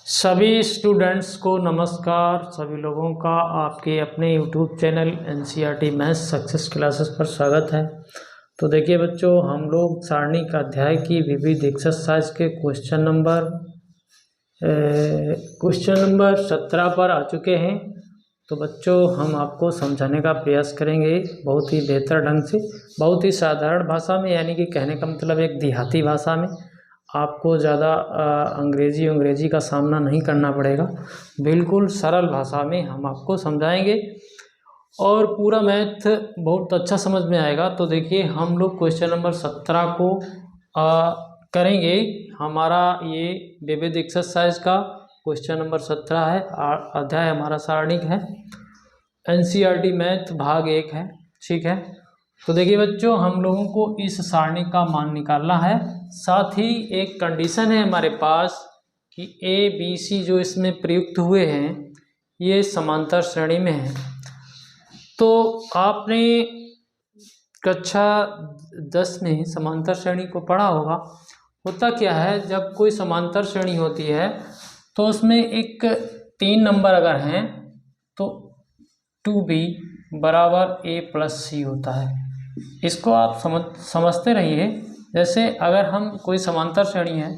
सभी स्टूडेंट्स को नमस्कार। सभी लोगों का आपके अपने YouTube channel NCERT maths success classes पर स्वागत है। तो देखिए बच्चों, हम लोग सारणी का अध्याय की विविध एक्सरसाइज के क्वेश्चन नंबर 17 पर आ चुके हैं। तो बच्चों, हम आपको समझाने का प्रयास करेंगे बहुत ही बेहतर ढंग से, बहुत ही साधारण भाषा में, यानी कि कहने का मतलब एक देहाती भाषा में। आपको ज़्यादा अंग्रेजी का सामना नहीं करना पड़ेगा। बिल्कुल सरल भाषा में हम आपको समझाएंगे और पूरा मैथ बहुत अच्छा समझ में आएगा। तो देखिए, हम लोग क्वेश्चन नंबर 17 को करेंगे। हमारा ये विविध एक्सरसाइज का क्वेश्चन नंबर 17 है। अध्याय हमारा सारणिक है, एनसीईआरटी मैथ भाग 1 है। ठीक है, तो देखिए बच्चों, हम लोगों को इस सारणी का मान निकालना है। साथ ही एक कंडीशन है हमारे पास कि ए बी सी जो इसमें प्रयुक्त हुए हैं ये समांतर श्रेणी में है। तो आपने कक्षा 10 में समांतर श्रेणी को पढ़ा होगा। होता क्या है, जब कोई समांतर श्रेणी होती है तो उसमें एक 3 नंबर अगर हैं तो 2b बराबर a प्लस सी होता है। इसको आप समझते रहिए। जैसे अगर हम कोई समांतर श्रेणी है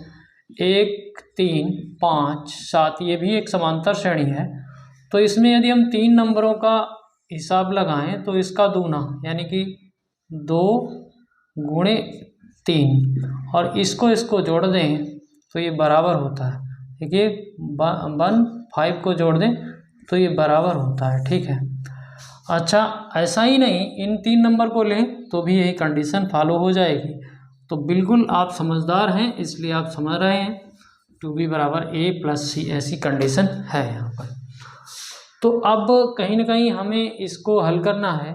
1 3 5 7, ये भी एक समांतर श्रेणी है। तो इसमें यदि हम 3 नंबरों का हिसाब लगाएं तो इसका दूना यानी कि 2 गुणे 3 और इसको जोड़ दें तो ये बराबर होता है। देखिए 1 5 को जोड़ दें तो ये बराबर होता है। ठीक है, अच्छा ऐसा ही नहीं, इन 3 नंबर को लें तो भी यही कंडीशन फॉलो हो जाएगी। तो बिल्कुल आप समझदार हैं, इसलिए आप समझ रहे हैं 2b बराबर a प्लस सी, ऐसी कंडीशन है यहाँ पर। तो अब कहीं ना कहीं हमें इसको हल करना है,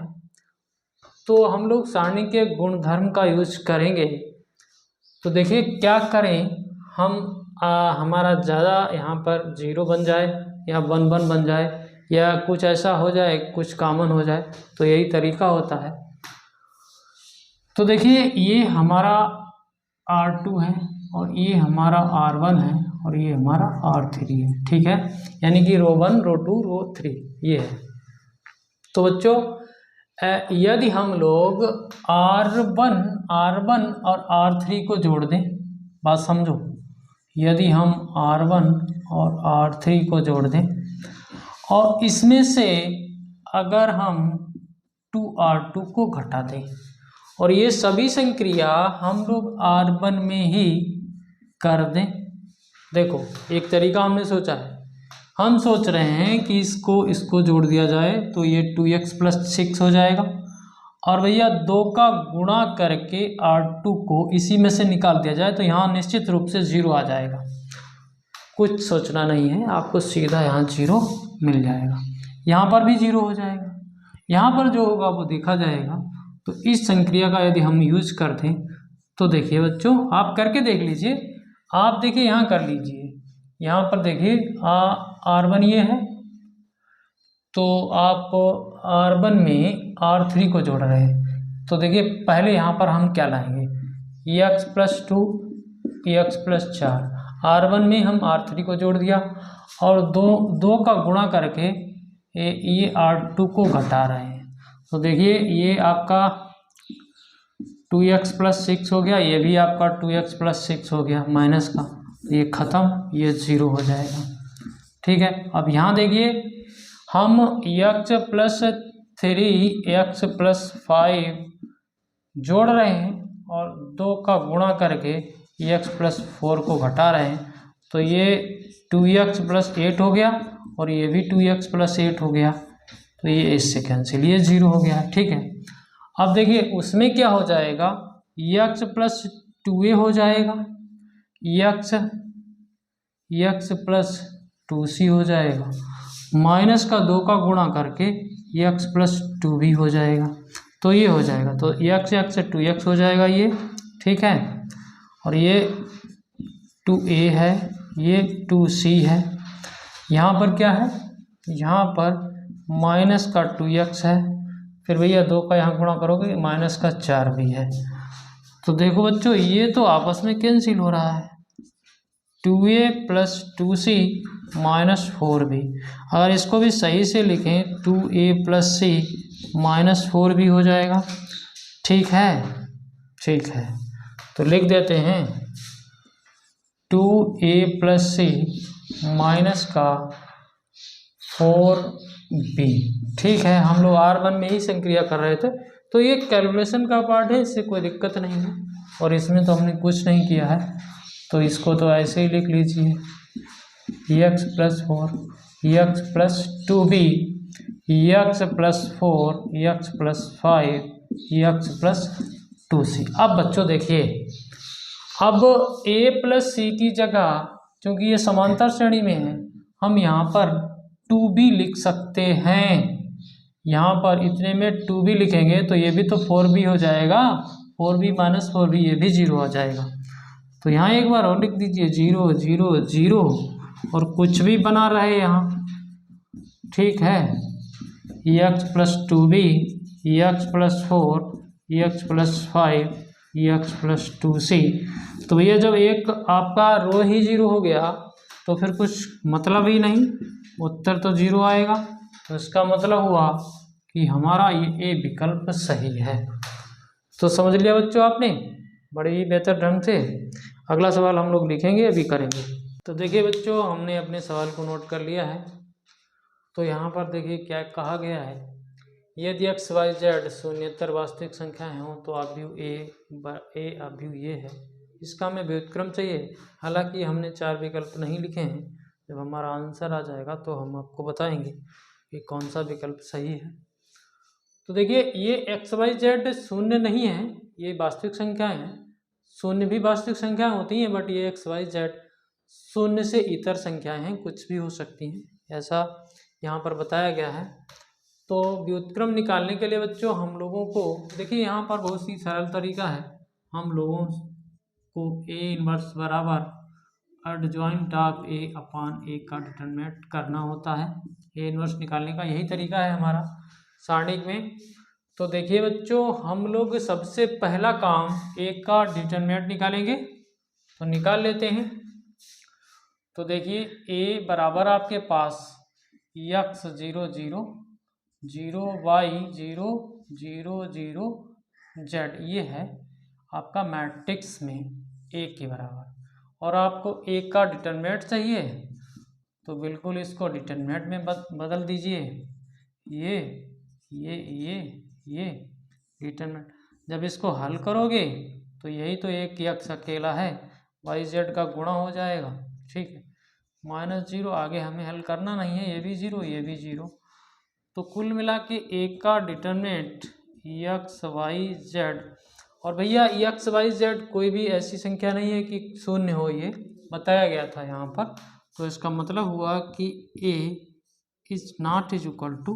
तो हम लोग सारणी के गुणधर्म का यूज करेंगे। तो देखिए क्या करें हम, हमारा ज़्यादा यहाँ पर 0 बन जाए या 1 1 बन जाए या कुछ ऐसा हो जाए, कुछ कॉमन हो जाए, तो यही तरीका होता है। तो देखिए ये हमारा R2 है और ये हमारा R1 है और ये हमारा R3 है। ठीक है, यानी कि रो 1 रो 2 रो 3 ये है। तो बच्चों, यदि हम लोग R1 और R3 को जोड़ दें, बात समझो, यदि हम R1 और R3 को जोड़ दें और इसमें से अगर हम 2R2 को घटा दें और ये सभी संक्रिया हम लोग R1 में ही कर दें। देखो एक तरीका हमने सोचा है, हम सोच रहे हैं कि इसको जोड़ दिया जाए तो ये 2x प्लस 6 हो जाएगा और भैया 2 का गुणा करके R2 को इसी में से निकाल दिया जाए तो यहाँ निश्चित रूप से 0 आ जाएगा। कुछ सोचना नहीं है, आपको सीधा यहाँ 0 मिल जाएगा। यहाँ पर भी 0 हो जाएगा, यहाँ पर जो होगा वो देखा जाएगा। तो इस संक्रिया का यदि हम यूज करते हैं तो देखिए बच्चों, आप करके देख लीजिए। आप देखिए यहाँ कर लीजिए, यहाँ पर देखिए R1 ये है, तो आप R1 में R3 को जोड़ रहे हैं। तो देखिए पहले यहाँ पर हम क्या लाएंगे, x plus 2 x plus 4। R1 में हम R3 को जोड़ दिया और दो का गुणा करके ये R2 को घटा रहे हैं। तो देखिए ये आपका 2x प्लस 6 हो गया, ये भी आपका 2x प्लस 6 हो गया माइनस का, ये ख़त्म, ये 0 हो जाएगा। ठीक है, अब यहाँ देखिए हम x प्लस 3 x प्लस 5 जोड़ रहे हैं और 2 का गुणा करके x प्लस 4 को घटा रहे हैं। तो ये 2x प्लस 8 हो गया और ये भी 2x प्लस 8 हो गया, तो ये इससे कैंसिल, ये 0 हो गया। ठीक है, अब देखिए उसमें क्या हो जाएगा, x प्लस 2a हो जाएगा, x प्लस 2c हो जाएगा, माइनस का 2 का गुणा करके x प्लस 2b हो जाएगा। तो ये हो जाएगा, तो x से 2x हो जाएगा ये। ठीक है, और ये 2a है, ये 2c है। यहाँ पर क्या है, यहाँ पर माइनस का 2x है, फिर भैया 2 का यहाँ गुणा करोगे माइनस का 4 भी है। तो देखो बच्चों, ये तो आपस में कैंसिल हो रहा है। 2a plus 2c minus 4b। अगर इसको भी सही से लिखें 2a plus c minus 4b हो जाएगा। ठीक है, ठीक है, तो लिख देते हैं 2a प्लस c माइनस का 4b। ठीक है, हम लोग R1 में ही संक्रिया कर रहे थे, तो ये कैलकुलेशन का पार्ट है, इससे कोई दिक्कत नहीं है, और इसमें तो हमने कुछ नहीं किया है, तो इसको तो ऐसे ही लिख लीजिए x plus 4 x plus 2b x plus 4 x plus 5 x plus 2c। अब बच्चों देखिए, अब a प्लस c की जगह, क्योंकि ये समांतर श्रेणी में है, हम यहाँ पर 2b लिख सकते हैं। यहाँ पर इतने में 2b लिखेंगे तो ये भी तो 4b हो जाएगा, 4b माइनस 4b, ये भी 0 आ जाएगा। तो यहाँ एक बार और लिख दीजिए 0 0 0, और कुछ भी बना रहे यहाँ। ठीक है, x plus 2b x plus 4 x plus 5 x plus 2c। तो भैया जब एक आपका रो ही 0 हो गया तो फिर कुछ मतलब ही नहीं, उत्तर तो 0 आएगा। तो इसका मतलब हुआ कि हमारा ये विकल्प सही है। तो समझ लिया बच्चों आपने बड़े ही बेहतर ढंग से। अगला सवाल हम लोग लिखेंगे, अभी करेंगे। तो देखिए बच्चों, हमने अपने सवाल को नोट कर लिया है। तो यहाँ पर देखिए क्या कहा गया है, यदि x y z शून्येतर वास्तविक संख्याएं हों तो अवयव a अवयव ये है। इसका हमें व्युत्क्रम चाहिए। हालांकि हमने 4 विकल्प नहीं लिखे हैं, जब हमारा आंसर आ जाएगा तो हम आपको बताएंगे कि कौन सा विकल्प सही है। तो देखिए, ये x y z शून्य नहीं है, ये वास्तविक संख्याएं हैं। शून्य भी वास्तविक संख्याएं होती हैं, बट ये x y z शून्य से इतर संख्याएं हैं, कुछ भी हो सकती हैं, ऐसा यहाँ पर बताया गया है। तो व्युत्क्रम निकालने के लिए बच्चों हम लोगों को देखिए, यहाँ पर बहुत ही सरल तरीका है। हम लोगों को a इनवर्स बराबर adjoint of a upon a का डिटरमिनेंट करना होता है। a इनवर्स निकालने का यही तरीका है हमारा सारणिक में। तो देखिए बच्चों, हम लोग सबसे पहला काम a का डिटरमिनेंट निकालेंगे, तो निकाल लेते हैं। तो देखिए a बराबर आपके पास x 0 0 0 y 0 0 0 z, ये है आपका मैट्रिक्स में a के बराबर। और आपको a का डिटरमिनेंट चाहिए, तो बिल्कुल इसको डिटरमिनेंट में बदल दीजिए। ये डिटरमिनेंट, जब इसको हल करोगे तो यही तो एक x अकेला है, y z का गुणा हो जाएगा। ठीक है, -0, आगे हमें हल करना नहीं है, ये भी 0 ये भी 0। तो कुल मिला के a का डिटरमिनेंट x y z, और भैया x y z कोई भी ऐसी संख्या नहीं है कि शून्य हो, ये बताया गया था यहाँ पर। तो इसका मतलब हुआ कि a is not is equal to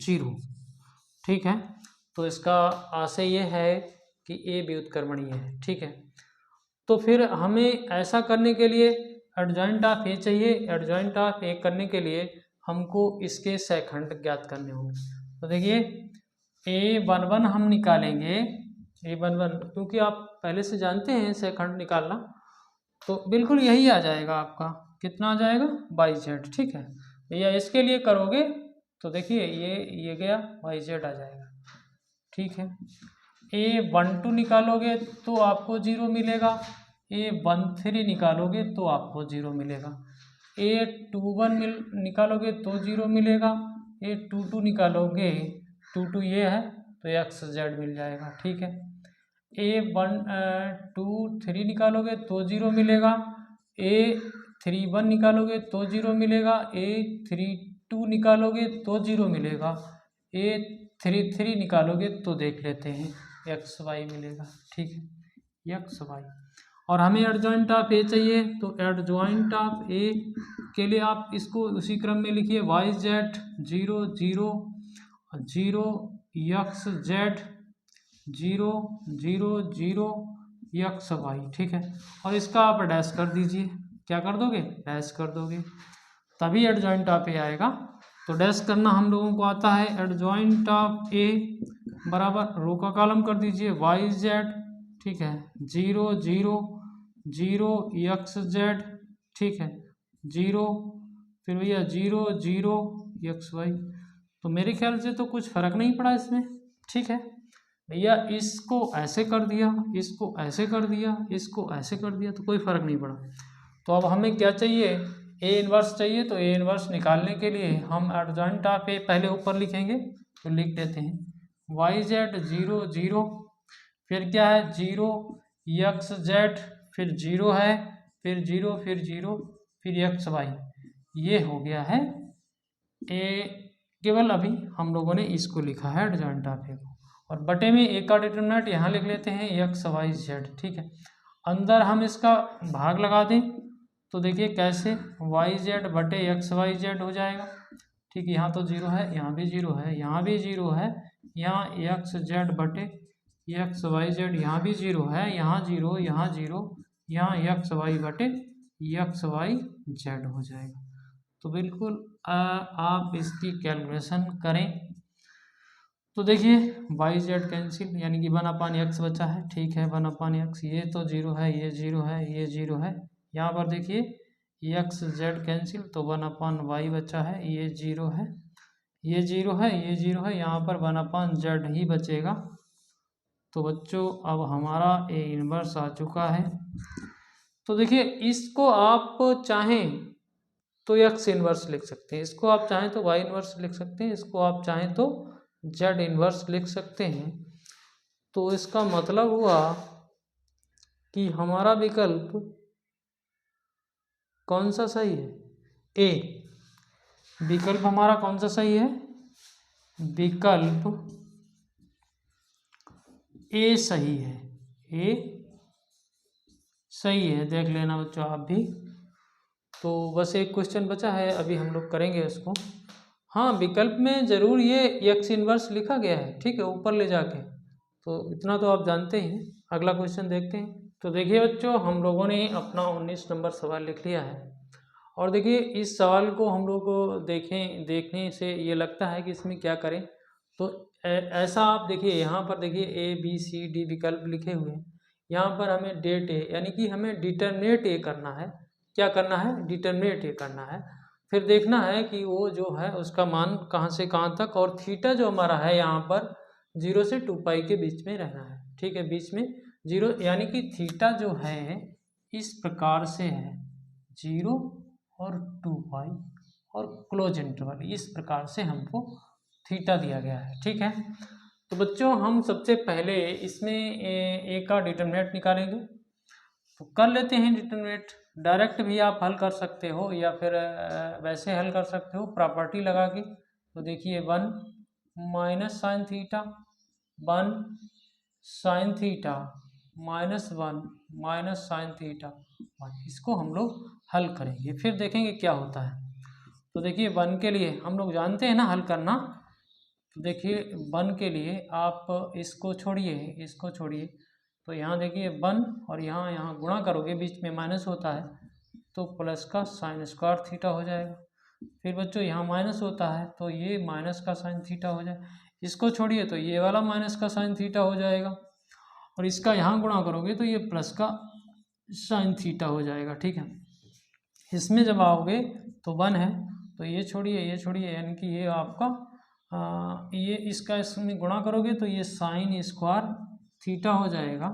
0। ठीक है, तो इसका आशय ये है कि a व्युत्क्रमणीय है। ठीक है, तो फिर हमें ऐसा करने के लिए एडजॉइंट ऑफ a चाहिए। एडजॉइंट ऑफ a करने के लिए हमको इसके सहखंड ज्ञात करने होंगे। तो देखिए a11 हम निकालेंगे, a11, क्योंकि आप पहले से जानते हैं सहखंड निकालना, तो बिल्कुल यही आ जाएगा आपका। कितना आ जाएगा? yz। ठीक है भैया, इसके लिए करोगे तो देखिए ये गया, yz आ जाएगा। ठीक है, a12 निकालोगे तो आपको 0 मिलेगा, a13 निकालोगे तो आपको 0 मिलेगा, a21 निकालोगे तो 0 मिलेगा, a22 निकालोगे, 22 ये है तो xz मिल जाएगा। ठीक है, a123 निकालोगे तो 0 मिलेगा, a31 निकालोगे तो 0 मिलेगा, a32 निकालोगे तो 0 मिलेगा, a33 निकालोगे तो देख लेते हैं xy मिलेगा। ठीक है, xy। और हमें एडजॉइंट ऑफ a चाहिए, तो एडजॉइंट ऑफ a के लिए आप इसको उसी क्रम में लिखिए, yz 0 0 0 xz 0 0 0 xy। ठीक है, और इसका आप डैश कर दीजिए। क्या कर दोगे? डैश कर दोगे, तभी एडजॉइंट ऑफ a आएगा। तो डैश करना हम लोगों को आता है। एडजॉइंट ऑफ a बराबर रो का कॉलम कर दीजिए yz। ठीक है, 0 0 0 xz ठीक है, 0 फिर भैया 0 0 एक्स वाई। तो मेरे ख्याल से तो कुछ फर्क नहीं पड़ा इसमें, ठीक है भैया। इसको ऐसे कर दिया, इसको ऐसे कर दिया, इसको ऐसे कर दिया, तो कोई फर्क नहीं पड़ा। तो अब हमें क्या चाहिए, ए इनवर्स चाहिए। तो ए इनवर्स निकालने के लिए हम एडजॉइंट ऑफ ए पहले ऊपर लिखेंगे, तो लिख देते हैं वाई जेड 0 0, फिर क्या है 0 एक्स जेड, फिर 0 है, फिर 0 फिर 0 फिर एक्स वाई। ये हो गया है ए। केवल अभी हम लोगों ने इसको लिखा है एडजॉइंट ऑफ ए को, और बटे में ए का डिटरमिनेंट यहाँ लिख लेते हैं एक्स वाई जेड, ठीक है। अंदर हम इसका भाग लगा दें तो देखिए कैसे, वाई जेड बटे एक्स वाई जेड हो जाएगा, ठीक है। यहाँ तो 0 है, यहाँ भी 0 है, यहाँ भी 0 है, यहाँ एक्स जेड बटे एक्स वाई जेड, यहाँ भी 0 है, यहाँ 0, यहाँ 0, यहाँ एक्स वाई बटे एक्स वाई जेड हो जाएगा। तो बिल्कुल आप इसकी कैलकुलेशन करें तो देखिए वाई जेड कैंसिल, यानी कि 1/x बचा है, ठीक है 1/x। ये तो 0 है, ये 0 है, ये 0 है। यहाँ पर देखिए एक्स जेड कैंसिल, तो 1/y बचा है, ये 0 है, ये 0 है, ये 0 है, यहाँ पर 1/z ही बचेगा। तो बच्चों अब हमारा ए इनवर्स आ चुका है। तो देखिए इसको आप चाहें तो एक्स इनवर्स लिख सकते हैं, इसको आप चाहें तो वाई इनवर्स लिख सकते हैं, इसको आप चाहें तो जेड इनवर्स लिख सकते हैं। तो इसका मतलब हुआ कि हमारा विकल्प कौन सा सही है, ए। विकल्प हमारा कौन सा सही है, विकल्प ए सही है, ए सही है। देख लेना बच्चों आप भी। तो बस एक क्वेश्चन बचा है, अभी हम लोग करेंगे उसको। हाँ विकल्प में ज़रूर ये एक्स इनवर्स लिखा गया है, ठीक है, ऊपर ले जाके, तो इतना तो आप जानते हैं। अगला क्वेश्चन देखते हैं। तो देखिए बच्चों हम लोगों ने अपना 19 नंबर सवाल लिख लिया है, और देखिए इस सवाल को हम लोग देखने से ये लगता है कि इसमें क्या करें। तो ऐसा आप देखिए, यहाँ पर देखिए ए बी सी डी विकल्प लिखे हुए हैं, यहाँ पर हमें डेट ए, यानी कि हमें डिटरमिनेट ए करना है। क्या करना है, डिटरमिनेट ए करना है। फिर देखना है कि वो जो है उसका मान कहाँ से कहाँ तक, और थीटा जो हमारा है यहाँ पर 0 से 2π के बीच में रहना है, ठीक है, बीच में 0, यानी कि थीटा जो है इस प्रकार से है 0 और 2π और क्लोज इंटरवल, इस प्रकार से हमको थीटा दिया गया है, ठीक है। तो बच्चों हम सबसे पहले इसमें ए का डिटरमिनेंट निकालेंगे। तो कर लेते हैं डिटरमिनेंट, डायरेक्ट भी आप हल कर सकते हो या फिर वैसे हल कर सकते हो प्रॉपर्टी लगा के। तो देखिए 1 minus sine theta, 1 sine theta minus 1 minus sine theta 1, इसको हम लोग हल करेंगे, फिर देखेंगे क्या होता है। तो देखिए 1 के लिए हम लोग जानते हैं ना हल करना। तो देखिए 1 के लिए आप इसको छोड़िए, इसको छोड़िए, तो यहाँ देखिए 1 और यहाँ गुणा करोगे, बीच में माइनस होता है, तो प्लस का साइन स्क्वायर थीटा हो जाएगा। फिर बच्चों यहाँ माइनस होता है, तो ये माइनस का साइन थीटा हो जाए। इसको छोड़िए तो ये वाला माइनस का साइन थीटा हो जाएगा, और इसका यहाँ गुणा करोगे तो ये प्लस का साइन थीटा हो जाएगा, ठीक है। इसमें जब आओगे तो 1 है, तो ये छोड़िए, ये छोड़िए, यानी कि ये आपका ये इसका इसमें गुणा करोगे तो ये साइन स्क्वायर थीटा हो जाएगा।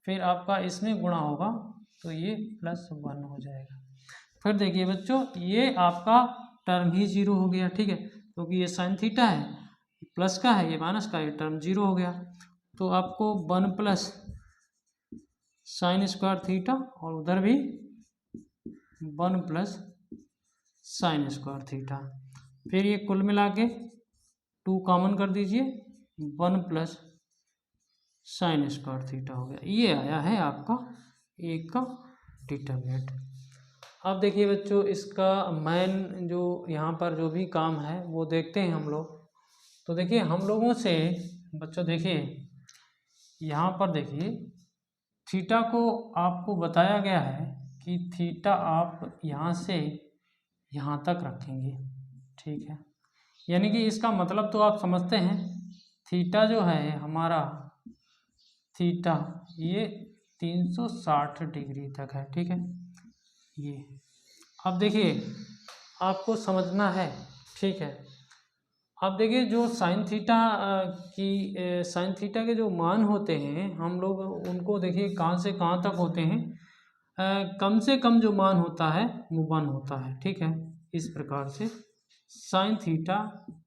फिर आपका इसमें गुणा होगा तो ये +1 हो जाएगा। फिर देखिए बच्चों ये आपका टर्म ही 0 हो गया, ठीक है, क्योंकि ये साइन थीटा है, प्लस का है, ये माइनस का, ये टर्म 0 हो गया। तो आपको 1 प्लस साइन स्क्वायर थीटा, और उधर भी 1 प्लस साइन स्क्वायर थीटा। फिर ये कुल मिला के 2 कॉमन कर दीजिए, 1 प्लस साइन स्क्वायर थीटा हो गया। ये आया है आपका एक का डिटरमिनेंट। अब देखिए बच्चों इसका मेन जो यहाँ पर जो भी काम है वो देखते हैं हम लोग। तो देखिए हम लोगों से बच्चों देखिए यहाँ पर देखिए थीटा को आपको बताया गया है कि थीटा आप यहाँ से यहाँ तक रखेंगे, ठीक है, यानी कि इसका मतलब तो आप समझते हैं, थीटा जो है हमारा, थीटा ये 360 डिग्री तक है, ठीक है, ये अब देखिए आपको समझना है, ठीक है। अब देखिए जो साइन थीटा साइन थीटा के जो मान होते हैं हम लोग उनको देखिए कहाँ से कहाँ तक होते हैं। कम से कम जो मान होता है वो 1 होता है, ठीक है। इस प्रकार से साइन थीटा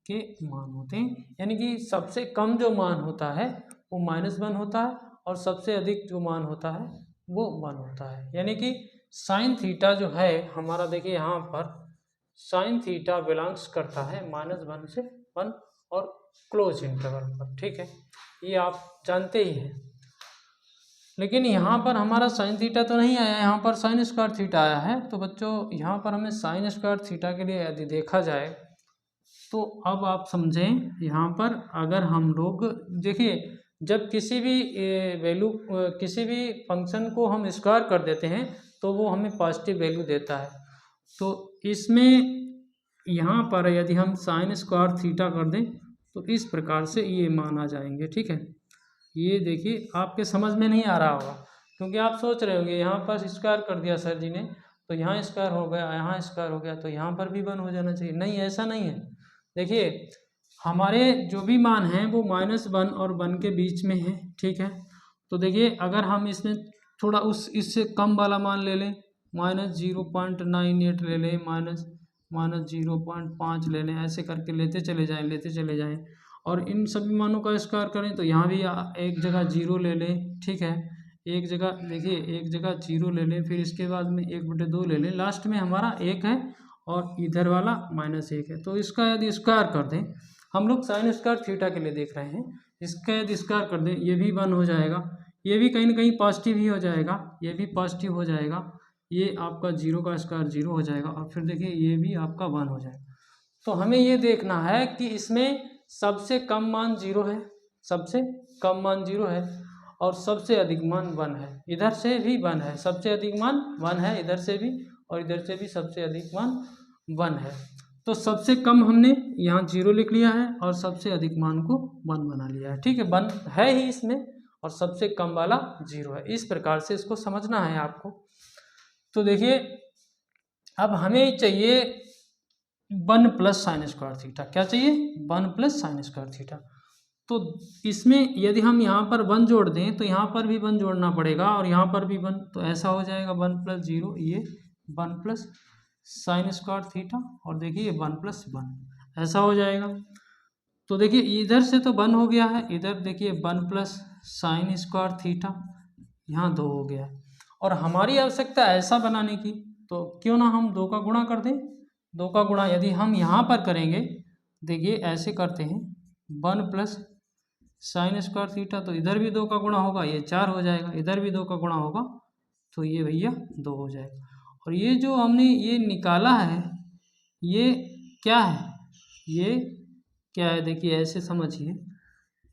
के मान होते हैं, यानी कि सबसे कम जो मान होता है वो -1 होता है और सबसे अधिक जो मान होता है वो 1 होता है। यानी कि साइन थीटा जो है हमारा, देखिए यहाँ पर साइन थीटा बिलोंग्स करता है -1 से 1 और क्लोज इंटरवल पर, ठीक है। ये आप जानते ही हैं। लेकिन यहाँ पर हमारा साइन थीटा तो नहीं आया, यहाँ पर साइन स्क्वायर थीटा आया है। तो बच्चों यहाँ पर हमें साइन स्क्वायर थीटा के लिए यदि देखा जाए तो अब आप समझें, यहाँ पर अगर हम लोग देखिए जब किसी भी वैल्यू किसी भी फंक्शन को हम स्क्वायर कर देते हैं तो वो हमें पॉजिटिव वैल्यू देता है। तो इसमें यहाँ पर यदि हम साइन स्क्वायर थीटा कर दें तो इस प्रकार से ये मान आ जाएंगे, ठीक है। ये देखिए आपके समझ में नहीं आ रहा होगा क्योंकि आप सोच रहे होंगे यहाँ पर स्क्वायर कर दिया सर जी ने तो यहाँ स्क्वायर हो गया, यहाँ स्क्वायर हो गया तो यहाँ पर भी 1 हो जाना चाहिए। नहीं, ऐसा नहीं है। देखिए हमारे जो भी मान हैं वो -1 और 1 के बीच में है, ठीक है। तो देखिए अगर हम इसमें थोड़ा इससे कम वाला मान ले लें, -0.98 ले लें, -0.5 ले लें, ऐसे करके लेते चले जाएं और इन सभी मानों का स्क्वायर करें तो यहाँ भी एक जगह 0 ले लें, ठीक है। एक जगह देखिए एक जगह 0 ले लें, फिर इसके बाद में 1/2 ले लें, लास्ट में हमारा 1 है और इधर वाला -1 है। तो इसका यदि स्क्वायर कर दें, हम लोग साइन स्क्वायर थीटा के लिए देख रहे हैं, इसका यदि स्क्वायर कर दें ये भी 1 हो जाएगा, ये भी कहीं ना कहीं पॉजिटिव ही हो जाएगा, ये भी पॉजिटिव हो जाएगा, ये आपका 0 का स्क्वायर 0 हो जाएगा और फिर देखिए ये भी आपका 1 हो जाएगा। तो हमें ये देखना है कि इसमें सबसे कम मान 0 है, सबसे कम मान 0 है और सबसे अधिक मान 1 है। इधर से भी 1 है, सबसे अधिक मान 1 है इधर से भी और इधर से भी सबसे अधिक मान 1 है। तो सबसे कम हमने यहाँ 0 लिख लिया है और सबसे अधिक मान को 1 बना लिया है, ठीक है। 1 है ही इसमें और सबसे कम वाला 0 है। इस प्रकार से इसको समझना है आपको। तो देखिए अब हमें चाहिए 1 प्लस साइन स्क्वायर थीटा। क्या चाहिए? 1 प्लस साइन स्क्वायर थीटा। तो इसमें यदि हम यहाँ पर 1 जोड़ दें तो यहाँ पर भी 1 जोड़ना पड़ेगा और यहाँ पर भी 1, तो ऐसा हो जाएगा 1 + 0, ये 1 प्लस साइन स्क्वायर थीटा और देखिए 1 + 1 ऐसा हो जाएगा। तो देखिए इधर से तो 1 हो गया है, इधर देखिए 1 प्लस साइन स्क्वायर थीटा, यहाँ 2 हो गया और हमारी आवश्यकता ऐसा बनाने की, तो क्यों ना हम 2 का गुणा कर दें। 2 का गुणा यदि हम यहाँ पर करेंगे, देखिए ऐसे करते हैं 1 प्लस साइन स्क्वायर थीटा, तो इधर भी 2 का गुणा होगा, ये 4 हो जाएगा, इधर भी 2 का गुणा होगा तो ये भैया 2 हो जाएगा। और ये जो हमने ये निकाला है ये क्या है, ये क्या है, देखिए ऐसे समझिए,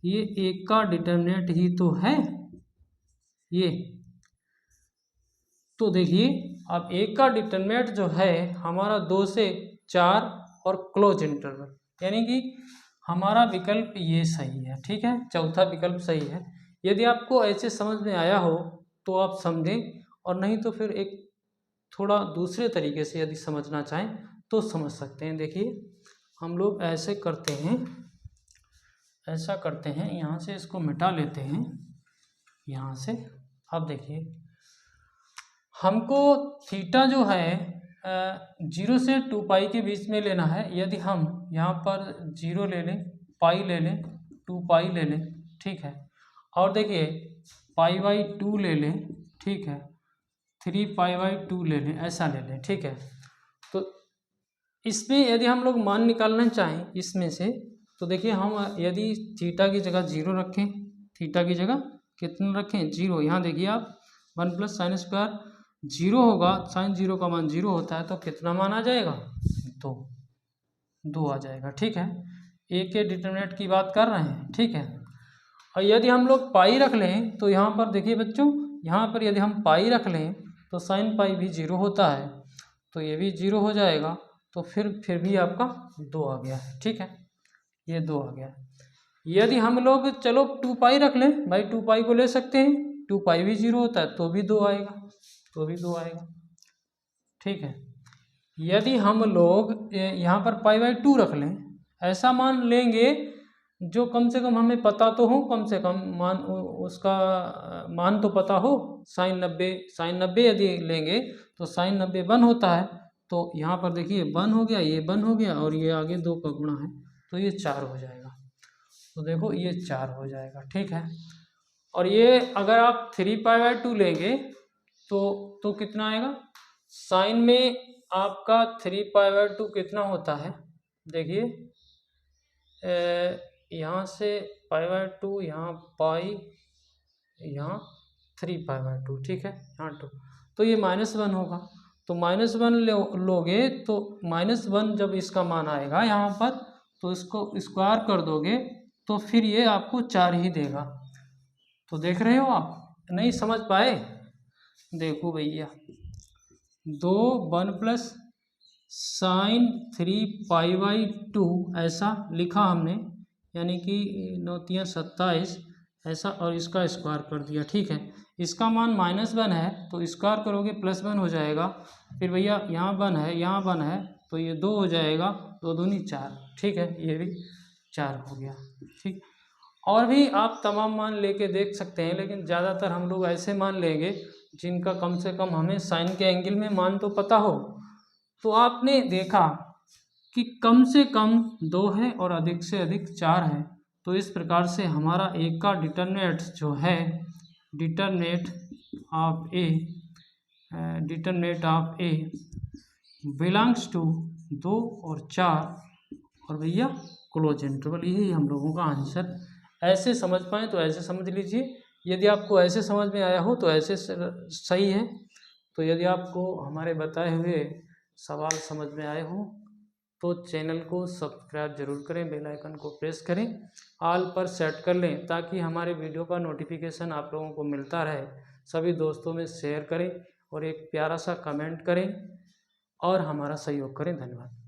ये 1 का डिटरमिनेंट ही तो है ये। तो देखिए अब 1 का डिटरमिनेंट जो है हमारा 2 से 4 और क्लोज इंटरवल, यानी कि हमारा विकल्प ये सही है, ठीक है। चौथा विकल्प सही है। यदि आपको ऐसे समझ में आया हो तो आप समझें और नहीं तो फिर एक थोड़ा दूसरे तरीके से यदि समझना चाहें तो समझ सकते हैं। देखिए हम लोग ऐसे करते हैं, ऐसा करते हैं, यहाँ से इसको मिटा लेते हैं यहाँ से। अब देखिए हमको थीटा जो है 0 से 2π के बीच में लेना है। यदि हम यहाँ पर 0 ले लें, पाई ले लें, 2π ले लें, ठीक है, और देखिए π/2 ले लें, ठीक है, 3π/2 ले लें, ऐसा ले लें, ठीक है। तो इसमें यदि हम लोग मान निकालना चाहें इसमें से, तो देखिए हम यदि थीटा की जगह 0 रखें, थीटा की जगह कितना रखें? 0। यहाँ देखिए आप 1 प्लस साइन स्क्वायर 0 होगा, साइन 0 का मान 0 होता है तो कितना मान आ जाएगा? 2 आ जाएगा, ठीक है। ए के डिटरमिनेंट की बात कर रहे हैं, ठीक है। और यदि हम लोग पाई रख लें तो यहाँ पर देखिए बच्चों, यहाँ पर यदि हम पाई रख लें तो साइन पाई भी 0 होता है, तो ये भी 0 हो जाएगा। तो फिर भी आपका 2 आ गया है, ठीक है, ये 2 आ गया। यदि हम लोग चलो 2π रख लें, भाई 2π को ले सकते हैं, 2π भी 0 होता है तो भी 2 आएगा, तो भी 2 आएगा, ठीक है। यदि हम लोग यहाँ पर π/2 रख लें, ऐसा मान लेंगे जो कम से कम हमें पता तो हो, कम से कम मान उसका मान तो पता हो। sin90 यदि लेंगे तो sin90 1 होता है, तो यहाँ पर देखिए 1 हो गया, ये 1 हो गया और ये आगे 2 का गुणा है तो ये 4 हो जाएगा। तो देखो ये 4 हो जाएगा, ठीक है। और ये अगर आप 3π/2 लेंगे तो कितना आएगा? साइन में आपका 3π/2 कितना होता है? देखिए यहाँ से π/2, यहाँ पाई, यहाँ 3π/2, ठीक है, यहाँ 2, तो ये -1 होगा। तो -1 लोगे तो -1 जब इसका मान आएगा यहाँ पर, तो इसको स्क्वायर कर दोगे तो फिर ये आपको 4 ही देगा। तो देख रहे हो आप, नहीं समझ पाए? देखो भैया, 1 प्लस sin 3π/2 ऐसा लिखा हमने, यानी कि 9 × 27 ऐसा, और इसका स्क्वायर कर दिया, ठीक है। इसका मान -1 है तो स्क्वायर करोगे +1 हो जाएगा। फिर भैया यहाँ 1 है, यहाँ 1 है, तो ये 2 हो जाएगा, 2 दूनी 4, ठीक है, ये भी 4 हो गया, ठीक। और भी आप तमाम मान लेके देख सकते हैं, लेकिन ज़्यादातर हम लोग ऐसे मान लेंगे जिनका कम से कम हमें साइन के एंगल में मान तो पता हो। तो आपने देखा कि कम से कम 2 है और अधिक से अधिक 4 है। तो इस प्रकार से हमारा एक का डिटरमिनेंट जो है, determinant of A belongs to 2 और 4 और भैया क्लोज इंटरवल, यही हम लोगों का आंसर। ऐसे समझ पाएँ तो ऐसे समझ लीजिए, यदि आपको ऐसे समझ में आया हो तो ऐसे सही है। तो यदि आपको हमारे बताए हुए सवाल समझ में आए हो तो चैनल को सब्सक्राइब जरूर करें, बेल आइकन को प्रेस करें, ऑल पर सेट कर लें ताकि हमारे वीडियो का नोटिफिकेशन आप लोगों को मिलता रहे। सभी दोस्तों में शेयर करें और एक प्यारा सा कमेंट करें और हमारा सहयोग करें। धन्यवाद।